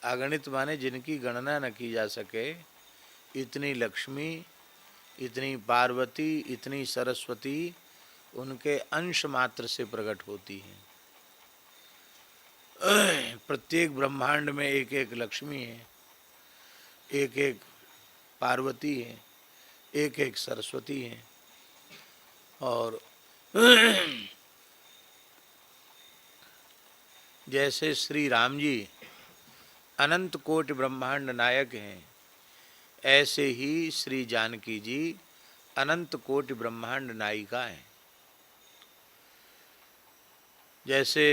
अगणित माने जिनकी गणना न की जा सके, इतनी लक्ष्मी, इतनी पार्वती, इतनी सरस्वती उनके अंश मात्र से प्रकट होती हैं। प्रत्येक ब्रह्मांड में एक एक लक्ष्मी है, एक एक पार्वती है, एक एक सरस्वती है। और जैसे श्री राम जी अनंत कोटि ब्रह्मांड नायक हैं, ऐसे ही श्री जानकी जी अनंत कोटि ब्रह्मांड नायिका हैं। जैसे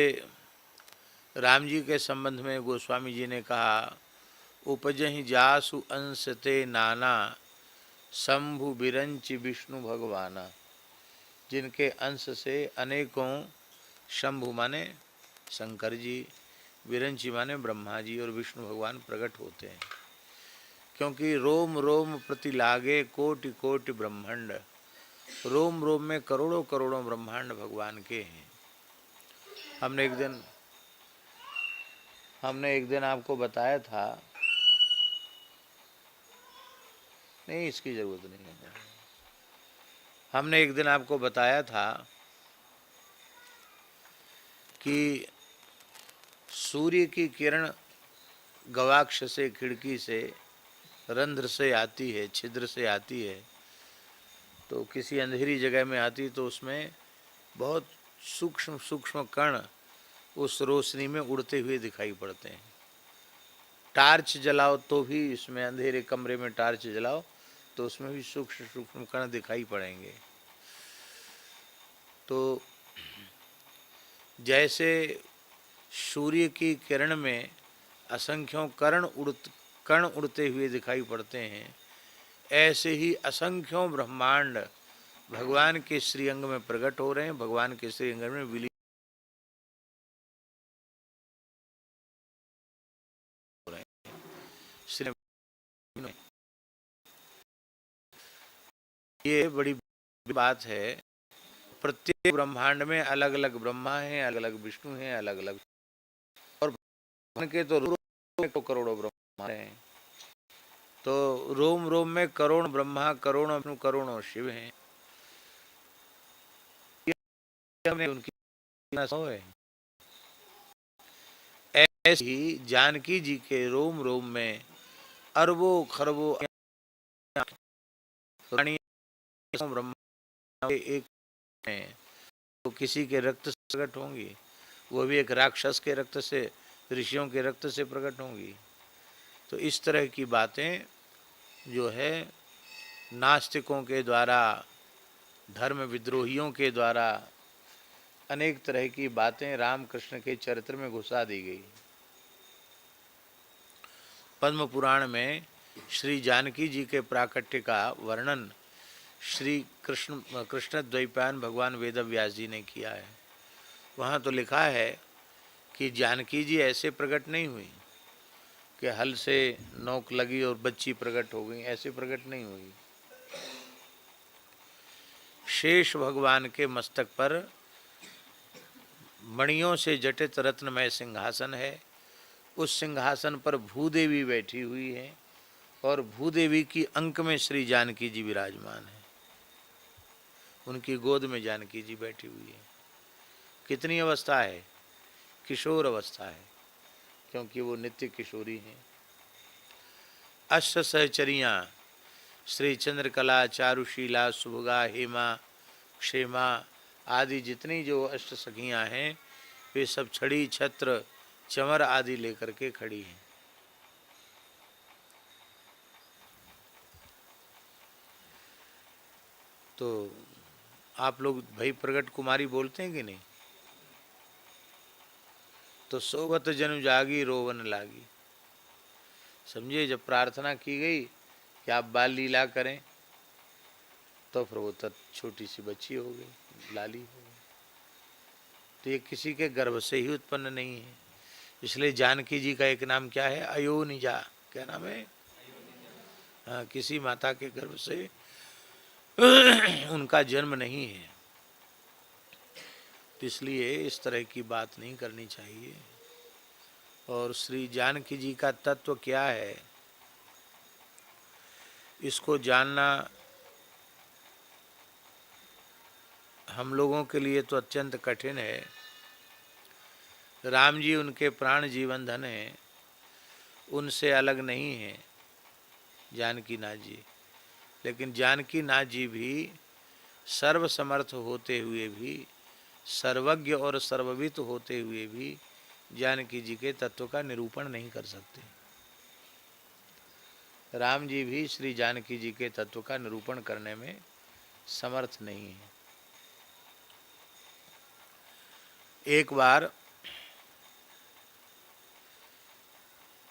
राम जी के संबंध में गोस्वामी जी ने कहा, उपजहि जासु अंशते नाना शंभु बिरंचि विष्णु भगवाना। जिनके अंश से अनेकों, शंभु माने शंकर जी, विरंचि माने ब्रह्मा जी और विष्णु भगवान प्रकट होते हैं। क्योंकि रोम रोम प्रति लागे कोटि कोटि ब्रह्मांड, रोम रोम में करोड़ों करोड़ों ब्रह्मांड भगवान के हैं। हमने एक दिन आपको बताया था, नहीं इसकी जरूरत नहीं है। हमने एक दिन आपको बताया था कि सूर्य की किरण गवाक्ष से, खिड़की से, रंध्र से आती है, छिद्र से आती है, तो किसी अंधेरी जगह में आती तो उसमें बहुत सूक्ष्म सूक्ष्म कण उस रोशनी में उड़ते हुए दिखाई पड़ते हैं। टार्च जलाओ तो भी, इसमें अंधेरे कमरे में टार्च जलाओ तो उसमें भी सूक्ष्म सूक्ष्म कण दिखाई पड़ेंगे। तो जैसे सूर्य की किरण में असंख्यों कण उड़ते हुए दिखाई पड़ते हैं, ऐसे ही असंख्यों ब्रह्मांड भगवान के श्रीअंग में प्रकट हो रहे हैं, भगवान के श्रीअंग में विलीन हो रहे हैं। श्री ये बड़ी बात है। प्रत्येक ब्रह्मांड में अलग अलग ब्रह्मा हैं, अलग अलग विष्णु हैं, अलग अलग, और भगवान के तो करोड़ों ब्रह्मा हैं। तो रोम रोम में करोड़ ब्रह्मा, करोड़ों विष्णु, करोड़ों शिव हैं। उनकी है। ऐसे ही जानकी जी के रोम रोम में अरबों खरबों ब्रह्मा एक हैं, तो किसी के रक्त से प्रकट होंगी, वो भी एक राक्षस के रक्त से, ऋषियों के रक्त से प्रकट होंगी। तो इस तरह की बातें जो है नास्तिकों के द्वारा, धर्म विद्रोहियों के द्वारा अनेक तरह की बातें रामकृष्ण के चरित्र में घुसा दी गई। पद्म पुराण में श्री जानकी जी के प्राकट्य का वर्णन श्री कृष्ण द्वैपायन भगवान वेदव्यास जी ने किया है। वहाँ तो लिखा है कि जानकी जी ऐसे प्रकट नहीं हुई कि हल से नोक लगी और बच्ची प्रकट हो गई, ऐसे प्रकट नहीं हुई। शेष भगवान के मस्तक पर मणियों से जटित रत्नमय सिंहासन है। उस सिंहासन पर भूदेवी बैठी हुई है और भूदेवी की अंक में श्री जानकी जी विराजमान है। उनकी गोद में जानकी जी बैठी हुई है। कितनी अवस्था है? किशोर अवस्था है, क्योंकि वो नित्य किशोरी हैं। अष्ट सहचरियाँ श्री चंद्रकला, चारुशीला, सुभगा, हेमा, क्षेमा आदि जितनी जो अष्ट सखियाँ हैं, वे सब छड़ी, छत्र, चमर आदि लेकर के खड़ी हैं। तो आप लोग भाई प्रगट कुमारी बोलते हैं कि नहीं? तो सोवत जनु जागी रोवन लागी। समझिए, जब प्रार्थना की गई कि आप बाल लीला करें, तो फिर वो छोटी सी बच्ची हो गई, लाली हो गई। तो ये किसी के गर्भ से ही उत्पन्न नहीं है। इसलिए जानकी जी का एक नाम क्या है? अयोनिजा। क्या नाम है? हाँ, किसी माता के गर्भ से उनका जन्म नहीं है। तो इसलिए इस तरह की बात नहीं करनी चाहिए। और श्री जानकी जी का तत्व क्या है, इसको जानना हम लोगों के लिए तो अत्यंत कठिन है। राम जी उनके प्राण जीवन धन हैं, उनसे अलग नहीं है जानकी नाथ जी। लेकिन जानकी नाथ जी भी सर्वसमर्थ होते हुए भी, सर्वज्ञ और सर्ववित होते हुए भी जानकी जी के तत्व का निरूपण नहीं कर सकते। राम जी भी श्री जानकी जी के तत्व का निरूपण करने में समर्थ नहीं है। एक बार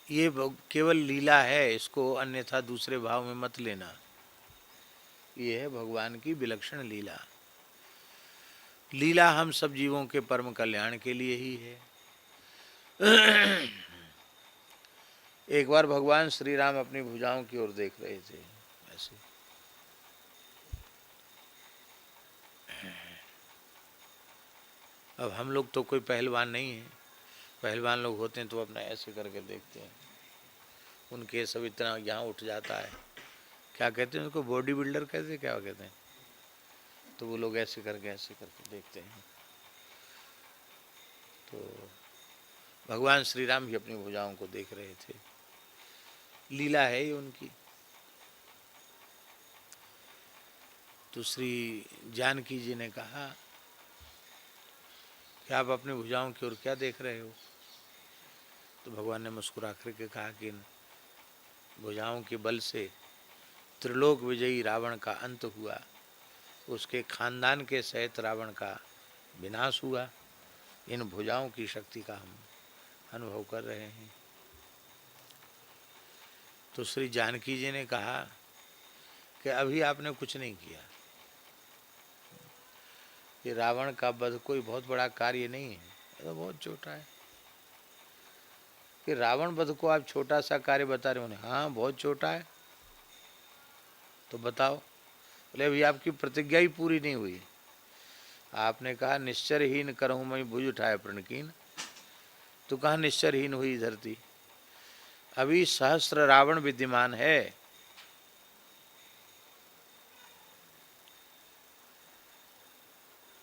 ये केवल लीला है, इसको अन्यथा दूसरे भाव में मत लेना। ये है भगवान की विलक्षण लीला। लीला हम सब जीवों के परम कल्याण के लिए ही है। एक बार भगवान श्री राम अपनी भुजाओं की ओर देख रहे थे ऐसे, अब हम लोग तो कोई पहलवान नहीं है, पहलवान लोग होते हैं तो अपना ऐसे करके देखते हैं, उनके सब इतना यहाँ उठ जाता है, क्या कहते हैं उनको, बॉडी बिल्डर कहते हैं, क्या कहते हैं, तो वो लोग ऐसे करके देखते हैं। तो भगवान श्री राम भी अपनी भुजाओं को देख रहे थे, लीला है ये उनकी। तो श्री जानकी जी ने कहा कि आप अपनी भुजाओं की ओर क्या देख रहे हो। तो भगवान ने मुस्कुरा करके कहा कि इन भुजाओं के बल से त्रिलोक विजयी रावण का अंत हुआ, उसके खानदान के सहित रावण का विनाश हुआ। इन भुजाओं की शक्ति का हम अनुभव कर रहे हैं। तो श्री जानकी जी ने कहा कि अभी आपने कुछ नहीं किया, ये रावण का वध कोई बहुत बड़ा कार्य नहीं है, ये तो बहुत छोटा है। कि रावण वध को आप छोटा सा कार्य बता रहे हो? हाँ बहुत छोटा है। तो बताओ। बोले अभी आपकी प्रतिज्ञा ही पूरी नहीं हुई। आपने कहा निश्चरहीन करहूँ मैं भुज उठाए प्रणकीन, तो कहा निश्चरहीन हुई धरती। अभी सहस्त्र रावण विद्यमान है।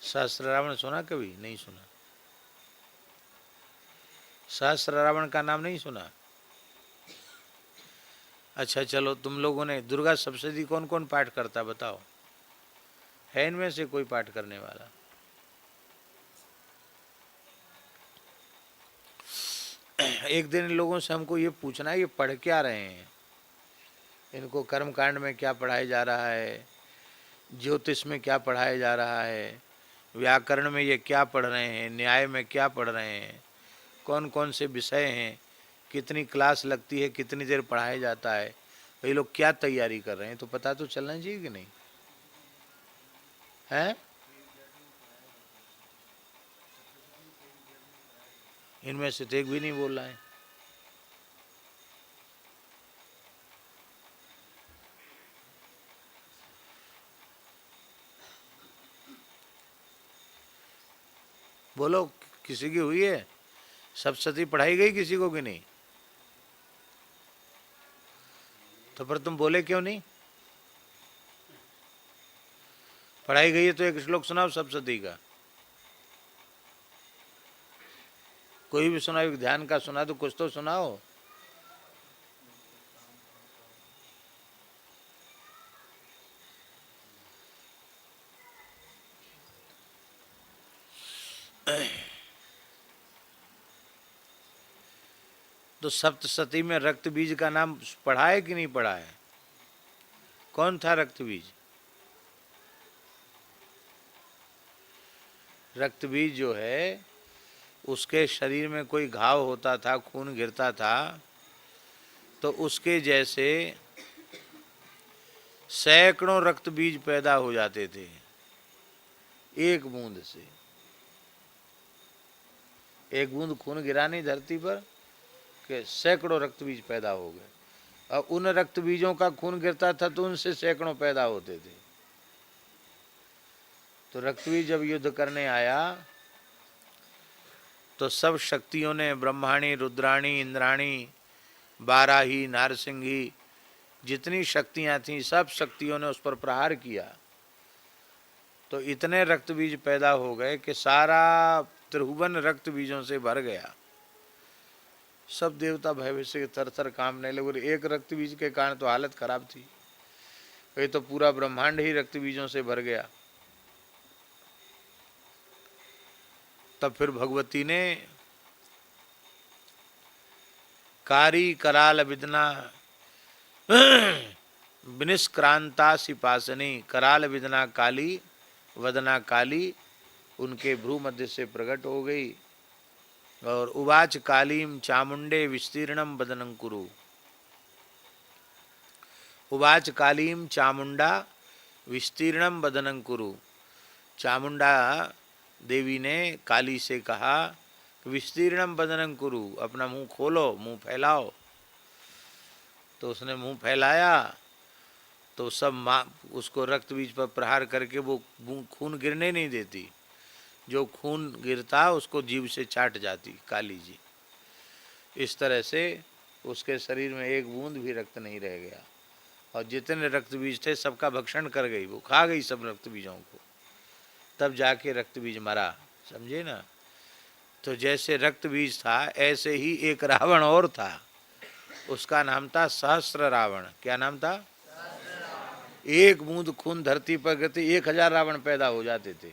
सहस्त्र रावण सुना कभी? नहीं सुना। सहस्त्र रावण का नाम नहीं सुना? अच्छा चलो, तुम लोगों ने दुर्गा सप्तशती कौन कौन पाठ करता बताओ? है इनमें से कोई पाठ करने वाला? एक दिन इन लोगों से हमको ये पूछना है, ये पढ़ क्या रहे हैं, इनको कर्म कांड में क्या पढ़ाया जा रहा है, ज्योतिष में क्या पढ़ाया जा रहा है, व्याकरण में ये क्या पढ़ रहे हैं, न्याय में क्या पढ़ रहे हैं, कौन कौन से विषय हैं, कितनी क्लास लगती है, कितनी देर पढ़ाया जाता है, ये लोग क्या तैयारी कर रहे हैं, तो पता तो चलना चाहिए कि नहीं है? इनमें से तो एक भी नहीं बोल रहा है। बोलो, किसी की हुई है? सप्तशती पढ़ाई गई किसी को कि नहीं? तो पर तुम बोले क्यों नहीं? पढ़ाई गई है तो एक श्लोक सुनाओ सप्तशती का, कोई भी सुनाओ, ध्यान का सुना तो कुछ तो सुनाओ। तो सप्तशती में रक्त बीज का नाम पढ़ा है कि नहीं पढ़ा है? कौन था रक्त बीज? रक्त बीज जो है, उसके शरीर में कोई घाव होता था, खून गिरता था, तो उसके जैसे सैकड़ों रक्त बीज पैदा हो जाते थे एक बूंद से। एक बूंद खून गिरा नहीं धरती पर कि सैकड़ों रक्त बीज पैदा हो गए। और उन रक्त बीजों का खून गिरता था तो उनसे सैकड़ों पैदा होते थे। तो रक्त बीज जब युद्ध करने आया तो सब शक्तियों ने, ब्रह्माणी, रुद्राणी, इंद्राणी, बाराही, नारसिंही, जितनी शक्तियां थीं सब शक्तियों ने उस पर प्रहार किया। तो इतने रक्त बीज पैदा हो गए कि सारा त्रिभुवन रक्त बीजों से भर गया। सब देवता भय से थर थर कांपने लगे। एक रक्त बीज के कारण तो हालत खराब थी, ये तो पूरा ब्रह्मांड ही रक्त बीजों से भर गया। तब फिर भगवती ने कारी कराल विदना विनिष्क्रांता सिपासनी, कराल विदना काली, वदना काली, उनके भ्रू मध्य से प्रकट हो गई। और उवाच कालीम चामुंडे विस्तीर्णम बदनं कुरु, उवाच कालीम चामुंडा विस्तीर्णम बदनं कुरु। चामुंडा देवी ने काली से कहा विस्तीर्णम बदनं कुरु, अपना मुंह खोलो, मुंह फैलाओ। तो उसने मुंह फैलाया तो सब उसको रक्त बीज पर प्रहार करके वो खून गिरने नहीं देती। जो खून गिरता उसको जीभ से चाट जाती काली जी। इस तरह से उसके शरीर में एक बूंद भी रक्त नहीं रह गया। और जितने रक्त बीज थे सबका भक्षण कर गई, वो खा गई सब रक्त बीजों को। तब जाके रक्त बीज मरा, समझे ना। तो जैसे रक्त बीज था ऐसे ही एक रावण और था, उसका नाम था सहस्र रावण। क्या नाम था? एक बूंद खून धरती पर गिरते 1000 रावण पैदा हो जाते थे।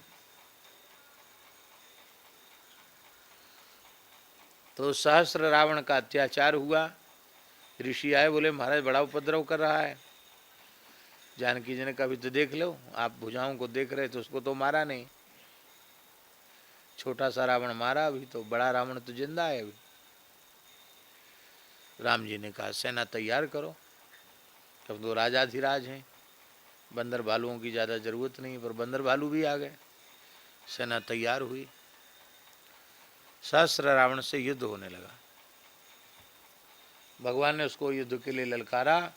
तो सहस्र रावण का अत्याचार हुआ। ऋषि आए, बोले महाराज बड़ा उपद्रव कर रहा है। जानकी जी ने कहा, तो देख लो, आप भुजाओं को देख रहे थे, उसको तो मारा नहीं। छोटा सा रावण मारा, अभी तो बड़ा रावण तो जिंदा है अभी। राम जी ने कहा सेना तैयार करो, अब तो राजाधिराज हैं, बंदर भालुओं की ज़्यादा जरूरत नहीं। पर बंदर भालू भी आ गए, सेना तैयार हुई। सहस्र रावण से युद्ध होने लगा। भगवान ने उसको युद्ध के लिए ललकारा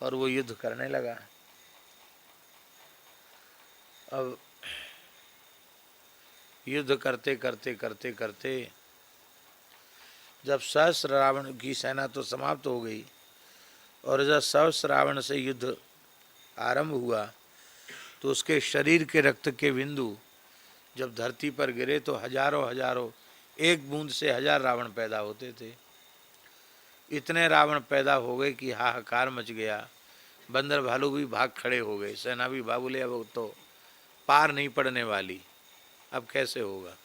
और वो युद्ध करने लगा। अब युद्ध करते करते करते करते जब सहस्र रावण की सेना तो समाप्त हो गई और जब सहस्र रावण से युद्ध आरंभ हुआ तो उसके शरीर के रक्त के बिंदु जब धरती पर गिरे तो हजारों हजारों, एक बूंद से 1000 रावण पैदा होते थे। इतने रावण पैदा हो गए कि हाहाकार मच गया। बंदर भालू भी भाग खड़े हो गए, सेना भी बाबुले अब तो पार नहीं पड़ने वाली, अब कैसे होगा।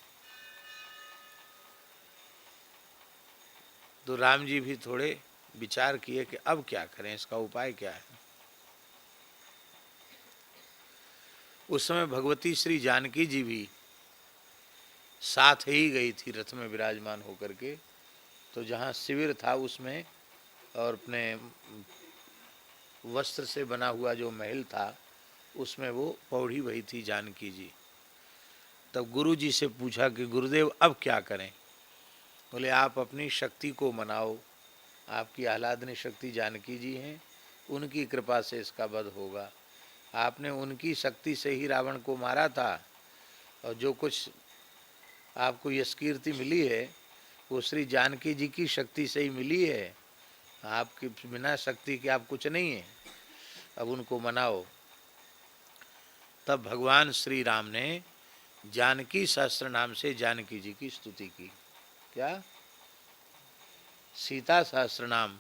तो राम जी भी थोड़े विचार किए कि अब क्या करें, इसका उपाय क्या है। उस समय भगवती श्री जानकी जी भी साथ ही गई थी रथ में विराजमान होकर के। तो जहाँ शिविर था उसमें और अपने वस्त्र से बना हुआ जो महल था उसमें वो पौड़ी हुई थी जानकी जी। तब गुरु जी से पूछा कि गुरुदेव अब क्या करें। बोले आप अपनी शक्ति को मनाओ, आपकी आह्लादनी शक्ति जानकी जी हैं, उनकी कृपा से इसका वध होगा। आपने उनकी शक्ति से ही रावण को मारा था और जो कुछ आपको यश कीर्ति मिली है वो श्री जानकी जी की शक्ति से ही मिली है। आपकी बिना शक्ति के आप कुछ नहीं है, अब उनको मनाओ। तब भगवान श्री राम ने जानकी सहस्त्र नाम से जानकी जी की स्तुति की। क्या? सीता सहस्त्र नाम,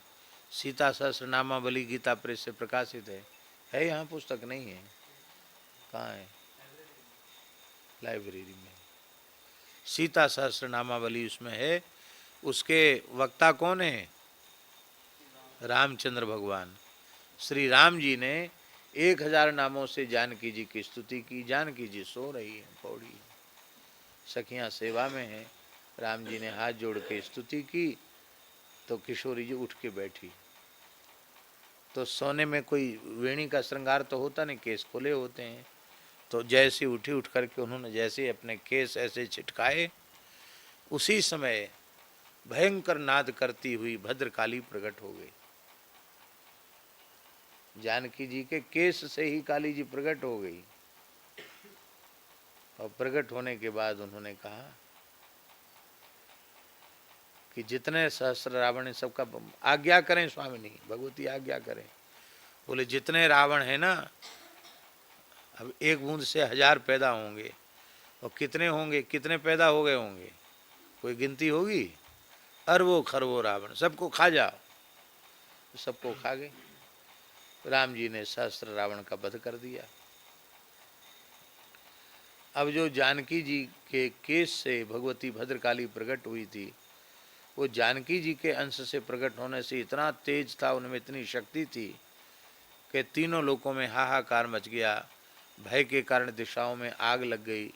सीता सहस्त्र नामावली गीता प्रेस से प्रकाशित है यहाँ पुस्तक नहीं है, कहाँ है? लाइब्रेरी में सीता सहस्त्र नामावली उसमें है। उसके वक्ता कौन है? रामचंद्र भगवान। श्री राम जी ने 1000 नामों से जानकी जी की स्तुति की। जानकी जी सो रही है, पौड़ी, सखियां सेवा में है। राम जी ने हाथ जोड़ के स्तुति की तो किशोरी जी उठ के बैठी। तो सोने में कोई वेणी का श्रृंगार तो होता नहीं, केस खुले होते हैं। तो जैसे उठी, उठ करके उन्होंने जैसे अपने केस ऐसे छिटकाए, उसी समय भयंकर नाद करती हुई भद्रकाली प्रकट हो गई। जानकी जी के केस से ही काली जी प्रकट हो गई। और प्रकट होने के बाद उन्होंने कहा कि जितने सहस्र रावण है सबका आज्ञा करें स्वामिनी, भगवती आज्ञा करें। बोले जितने रावण है ना, अब एक बूंद से 1000 पैदा होंगे, और कितने होंगे, कितने पैदा हो गए होंगे, कोई गिनती होगी? अरबों खरबों रावण, सबको खा जाओ। सबको खा गए। राम जी ने सहस्र रावण का वध कर दिया। अब जो जानकी जी के केस से भगवती भद्रकाली प्रकट हुई थी, वो जानकी जी के अंश से प्रकट होने से इतना तेज था, उनमें इतनी शक्ति थी कि तीनों लोकों में हाहाकार मच गया। भय के कारण दिशाओं में आग लग गई,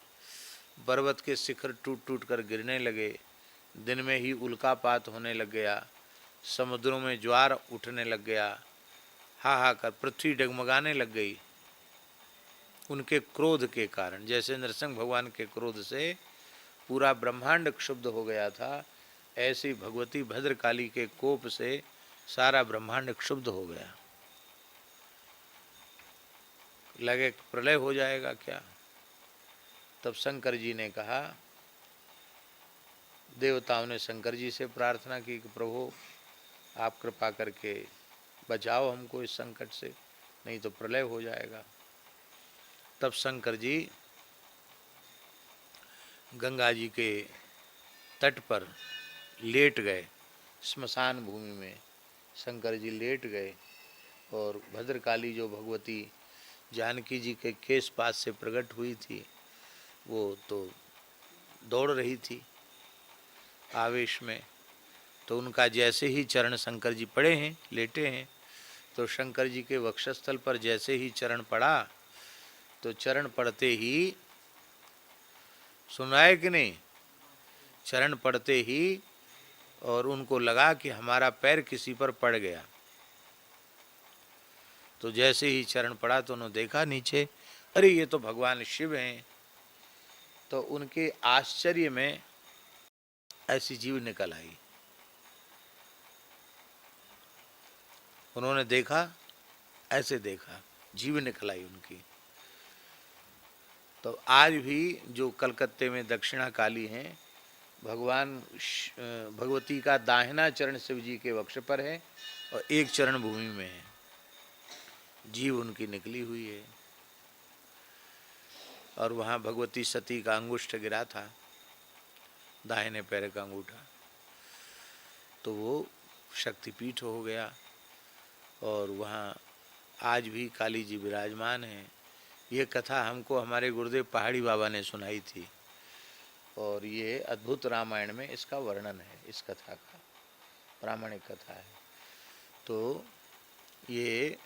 पर्वत के शिखर टूट टूट कर गिरने लगे, दिन में ही उल्कापात होने लग गया, समुद्रों में ज्वार उठने लग गया, हाहाकार, पृथ्वी डगमगाने लग गई उनके क्रोध के कारण। जैसे नरसिंह भगवान के क्रोध से पूरा ब्रह्मांड क्षुब्ध हो गया था, ऐसी भगवती भद्रकाली के कोप से सारा ब्रह्मांड क्षुब्ध हो गया। लगे प्रलय हो जाएगा क्या। तब शंकर जी ने कहा, देवताओं ने शंकर जी से प्रार्थना की कि प्रभु आप कृपा करके बचाओ हमको इस संकट से, नहीं तो प्रलय हो जाएगा। तब शंकर जी गंगा जी के तट पर लेट गए, स्मशान भूमि में शंकर जी लेट गए, और भद्रकाली जो भगवती जानकी जी के केश पास से प्रकट हुई थी, वो तो दौड़ रही थी आवेश में। तो उनका जैसे ही चरण, शंकर जी पड़े हैं, लेटे हैं, तो शंकर जी के वक्षस्थल पर जैसे ही चरण पड़ा, तो चरण पड़ते ही, सुनाए कि नहीं, चरण पड़ते ही और उनको लगा कि हमारा पैर किसी पर पड़ गया। तो जैसे ही चरण पड़ा तो उन्होंने देखा नीचे, अरे ये तो भगवान शिव हैं। तो उनके आश्चर्य में ऐसी जीव निकल आई। उन्होंने देखा, ऐसे देखा, जीव निकल आई उनकी। तो आज भी जो कलकत्ते में दक्षिणा काली हैं, भगवती का दाहिना चरण शिव जी के वक्ष पर है और एक चरण भूमि में है, जीव उनकी निकली हुई है। और वहाँ भगवती सती का अंगुष्ठ गिरा था, दाहिने पैर का अंगूठा, तो वो शक्तिपीठ हो गया। और वहाँ आज भी काली जी विराजमान हैं। ये कथा हमको हमारे गुरुदेव पहाड़ी बाबा ने सुनाई थी, और ये अद्भुत रामायण में इसका वर्णन है, इस कथा का, प्रामाणिक कथा है। तो ये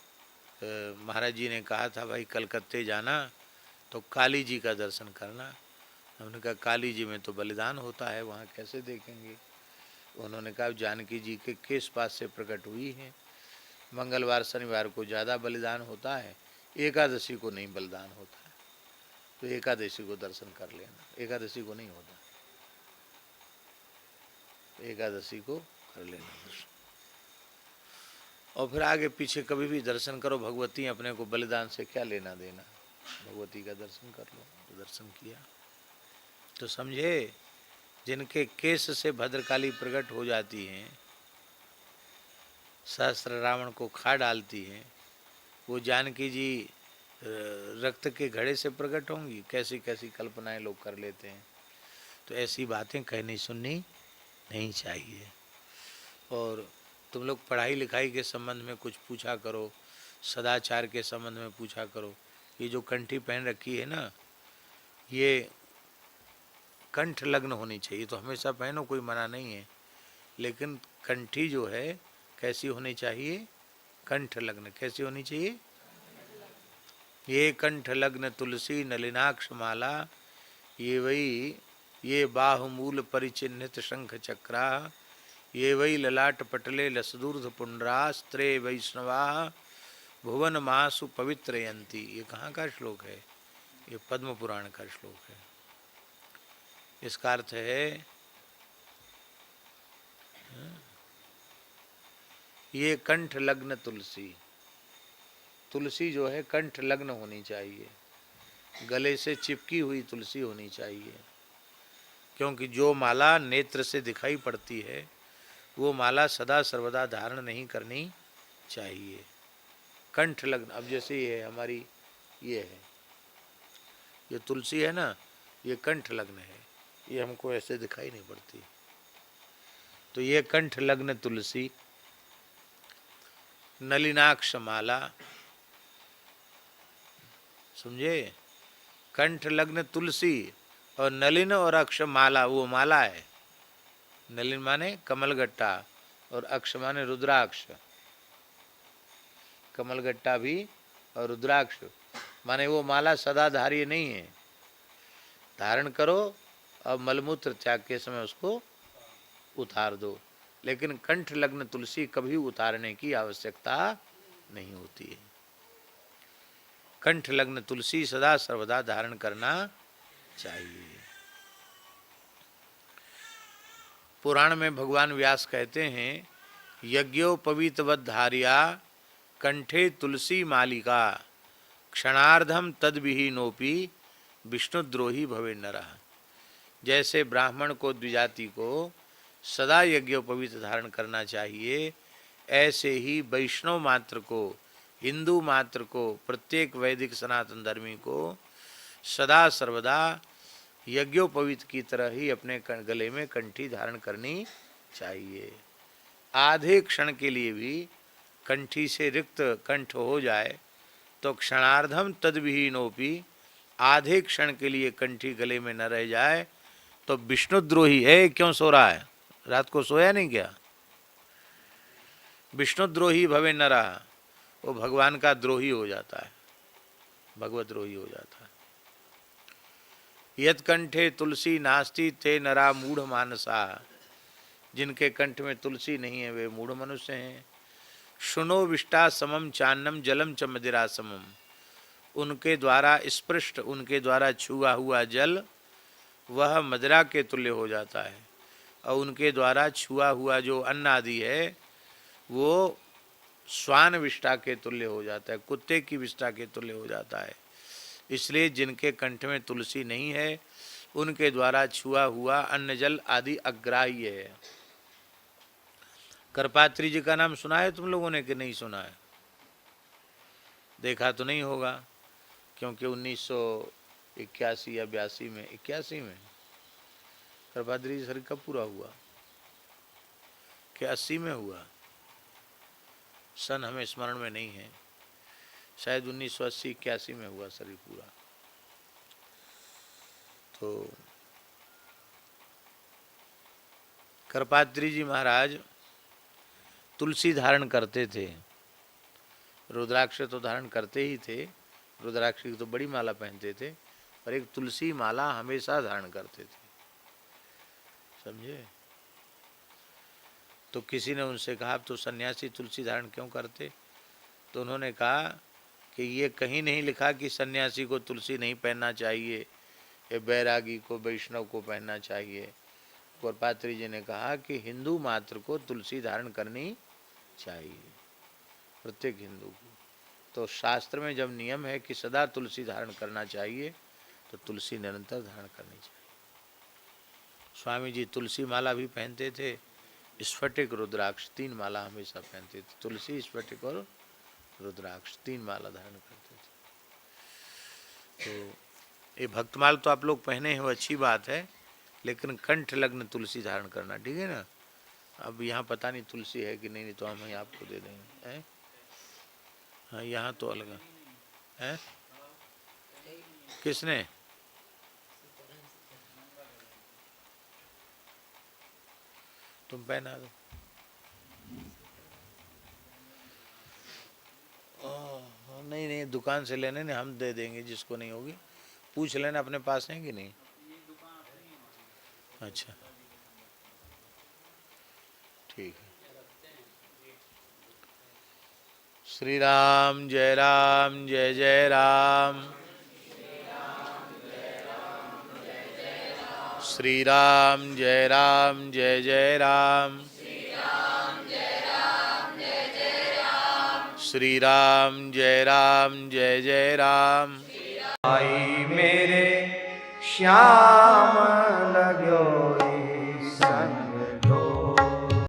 महाराज जी ने कहा था, भाई कलकत्ते जाना तो काली जी का दर्शन करना। हमने कहा काली जी में तो बलिदान होता है, वहाँ कैसे देखेंगे। उन्होंने कहा जानकी जी के केस पास से प्रकट हुई हैं, मंगलवार शनिवार को ज़्यादा बलिदान होता है, एकादशी को नहीं बलिदान होता है, तो एकादशी को दर्शन कर लेना। एकादशी को नहीं होता, तो एकादशी को कर लेना दर्शन। और फिर आगे पीछे कभी भी दर्शन करो, भगवती अपने को बलिदान से क्या लेना देना, भगवती का दर्शन कर लो। तो दर्शन किया तो समझे, जिनके केस से भद्रकाली प्रकट हो जाती हैं, सहस्र रावण को खा डालती हैं, वो जानकी जी रक्त के घड़े से प्रकट होंगी। कैसी कैसी कल्पनाएं लोग कर लेते हैं। तो ऐसी बातें कहनी सुननी नहीं चाहिए। और तुम लोग पढ़ाई लिखाई के संबंध में कुछ पूछा करो, सदाचार के संबंध में पूछा करो। ये जो कंठी पहन रखी है ना, ये कंठ लग्न होनी चाहिए, तो हमेशा पहनो, कोई मना नहीं है, लेकिन कंठी जो है कैसी होनी चाहिए, कंठ लग्न कैसी होनी चाहिए। ये कंठ लग्न तुलसी नलिनाक्ष माला, ये वही ये बाहुमूल परिचिन्हित शंख चक्रा, ये वही ललाट पटले लसदूर्ध पुंड्रास्त्रे वैष्णवा भुवन मासु पवित्रयंती। ये कहाँ का श्लोक है, ये पद्म पुराण का श्लोक है। इसका अर्थ है ये कंठ लग्न तुलसी, तुलसी जो है कंठ लग्न होनी चाहिए, गले से चिपकी हुई तुलसी होनी चाहिए। क्योंकि जो माला नेत्र से दिखाई पड़ती है वो माला सदा सर्वदा धारण नहीं करनी चाहिए। कंठ लग्न, अब जैसे ये हमारी ये है, ये तुलसी है ना, ये कंठ लग्न है, ये हमको ऐसे दिखाई नहीं पड़ती, तो ये कंठ लग्न तुलसी। नलिनाक्ष माला, समझे, कंठ लग्न तुलसी और नलिन और अक्ष माला, वो माला है। नलिन माने कमलगट्टा और अक्ष माने रुद्राक्ष। कमलगट्टा भी और रुद्राक्ष माने वो माला सदाधारी नहीं है, धारण करो और मलमूत्र त्याग के समय उसको उतार दो, लेकिन कंठ लग्न तुलसी कभी उतारने की आवश्यकता नहीं होती है। कंठ लग्न तुलसी सदा सर्वदा धारण करना चाहिए। पुराण में भगवान व्यास कहते हैं, यज्ञोपवीतवद्धार्या कंठे तुलसी मालिका क्षणार्धम तद्विहीनोपि विष्णुद्रोही भवे नरः। जैसे ब्राह्मण को द्विजाति को सदा यज्ञोपवीत धारण करना चाहिए, ऐसे ही वैष्णव मात्र को, हिंदू मात्र को, प्रत्येक वैदिक सनातन धर्मी को सदा सर्वदा यज्ञोपवीत की तरह ही अपने गले में कंठी धारण करनी चाहिए। आधे क्षण के लिए भी कंठी से रिक्त कंठ हो जाए तो क्षणार्धम तद्विहीनोपि, आधे क्षण के लिए कंठी गले में न रह जाए तो विष्णुद्रोही है। क्यों सो रहा है, रात को सोया नहीं क्या? विष्णुद्रोही भवे नरः, वो भगवान का द्रोही हो जाता है, भगवत द्रोही हो जाता है। यत् कंठे तुलसी नास्ति ते नरा मूढ़ मानसा, जिनके कंठ में तुलसी नहीं है वे मूढ़ मनुष्य हैं। शुनो विष्टा समम चान्नम जलम च मदिरा समम, उनके द्वारा स्पृष्ट, उनके द्वारा छुआ हुआ जल वह मदिरा के तुल्य हो जाता है, और उनके द्वारा छुआ हुआ जो अन्न आदि है वो श्वान विष्टा के तुल्य हो जाता है, कुत्ते की विष्टा के तुल्य हो जाता है। इसलिए जिनके कंठ में तुलसी नहीं है उनके द्वारा छुआ हुआ अन्न जल आदि अग्राह्य है। करपात्री जी का नाम सुना है तुम लोगों ने कि नहीं सुना है? देखा तो नहीं होगा, क्योंकि 1981 या 82 में, 81 में करपात्री जी शरीर कब पूरा हुआ? क्या 80 में हुआ? सन हमें स्मरण में नहीं है, शायद 1980-81 में हुआ शरीर पूरा। तो करपात्री जी महाराज तुलसी धारण करते थे, रुद्राक्ष तो धारण करते ही थे, रुद्राक्ष की तो बड़ी माला पहनते थे, पर एक तुलसी माला हमेशा धारण करते थे, समझे। तो किसी ने उनसे कहा, तो सन्यासी तुलसी धारण क्यों करते? तो उन्होंने कहा कि ये कहीं नहीं लिखा कि सन्यासी को तुलसी नहीं पहनना चाहिए, ये बैरागी को, वैष्णव को पहनना चाहिए। करपात्री जी ने कहा कि हिंदू मात्र को तुलसी धारण करनी चाहिए, प्रत्येक हिंदू को। तो शास्त्र में जब नियम है कि सदा तुलसी धारण करना चाहिए, तो तुलसी निरंतर धारण करनी चाहिए। स्वामी जी तुलसी माला भी पहनते थे, स्फटिक रुद्राक्ष 3 माला हमेशा पहनते थे। तुलसी, स्फटिक और रुद्राक्ष 3 माला धारण करते थे। तो ये भक्तमाल तो आप लोग पहने हैं, वो अच्छी बात है, लेकिन कंठ लग्न तुलसी धारण करना, ठीक है ना। अब यहाँ पता नहीं तुलसी है कि नहीं, तो हम आपको दे देंगे, हैं? हाँ, यहाँ तो अलग है। किसने? तुम पहना दो। नहीं नहीं, दुकान से लेने नहीं, हम दे देंगे जिसको नहीं होगी। पूछ लेना अपने पास है कि नहीं। अच्छा ठीक है। श्री राम जय राम, जय जय राम। श्री राम जय राम, जय जय राम। श्री राम जय राम, जय जय राम। आई मेरे श्याम लगो